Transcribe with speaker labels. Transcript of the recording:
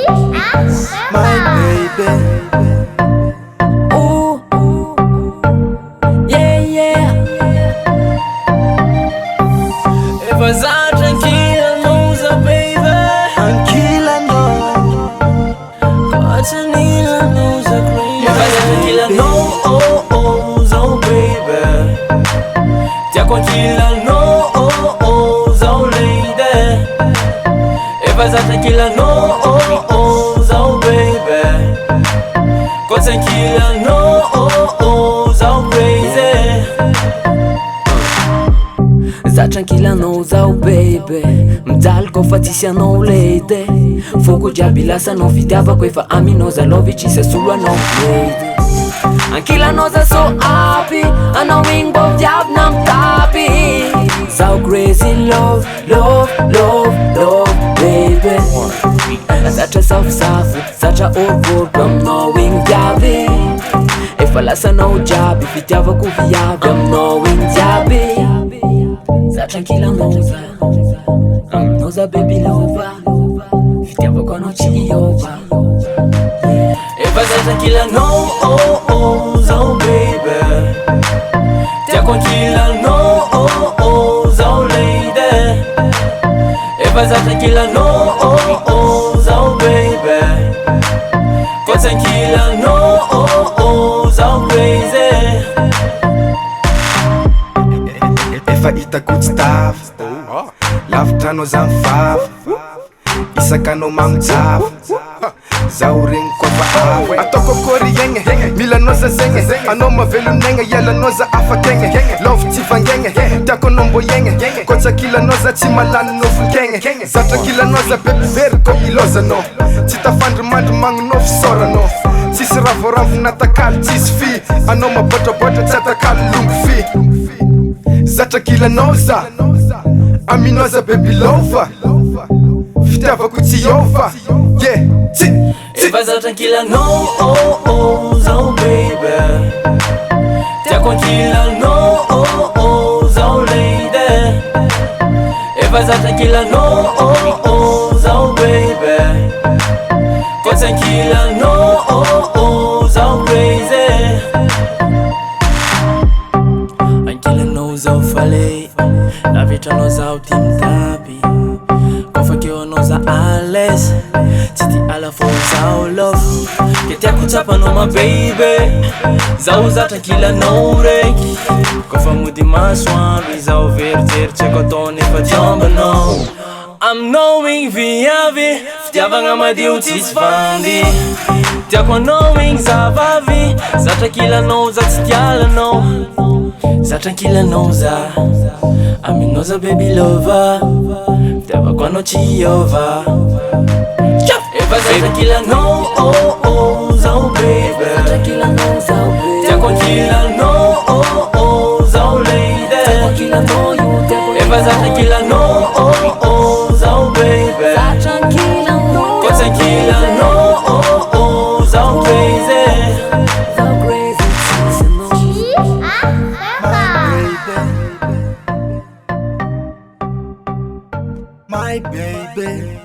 Speaker 1: My baby.
Speaker 2: Ooh, yeah, yeah. If I was tranquila, nousa, baby.
Speaker 1: Ankilanw.
Speaker 2: Cotinila, nousa, crazy. If I was tranquila, no, baby. Tia tranquila, no, lady. If I was tranquila, no, baby. Cotinila, no, crazy. Za tranquila no zao baby. Mdaly ko fa tsisy anao lady. Foko jiaby lasa anao fitiavako efa aminao zalovy tsisy asolo anao lady. Ankilanao za so happy. Anao igny mbô viavy na mitapy. Zao crazy love, love, love, love baby. Zatra safosafo, zatra orvoro aminao igny viavy. Efa lasa anao jiaby fitiavako viavy aminao igny jiaby. Za tranquila za aminao za baby lova. Fitiavako anao tsy iova. Efa za tranquila zao baby. Tiako ankila zao lady. Efa za tranquila zao baby. Koa tranquila zao crazy.
Speaker 1: Efa hitako tsy tava. Lavitra anao za mivava. Isaka anao magnojava. Zaho regny koa fa avo. Ataoko akory egny. Mila anao za zegny. Anao mavelon'egny. Iala anao za afategny. Love tsy vangegny. Tiako anao mbô egny. Koa tsakila anao za tsy malany nofon-kegny. Za tranquila anao za bebe very koa ilozanao. Tsy tafandrimandry magninao fisaoranao. Tsisy ravoravo natakaly tsisy fi. Anao maboatraboatra tsy atakaly longo fi. Za tranquila anao za aminao za baby lova. Fitiavako tsy iova. Yeah,
Speaker 2: Efa za tranquila zao baby. Tiako ankila zao lady. Efa za tranquila zao baby. Koa tranquila zao crazy. Ankilanao zao falei. Lavitranao zao tia mitapy. Kofa keo anao za ales. Tsy tia ala fô zao love. Ke tiako tsapanao ma baby. Zaho za tranquilanao reky. Kofa mody masoandro izao verijery tsy haiko atao nefa diambanao. Aminao igny viavy. Fitiavagna madio tsisy vandy. Tiako anao igny zavavy. Za tranquilanao za tsy tialanao. Za tranquilanao za aminao za baby lova. Fitiavako anao tsy iova. Efa za tranquila zao baby. Tiako ankila zao lady. Efa za tranquila zao baby. Koa tranquila zao crazy.
Speaker 1: My baby.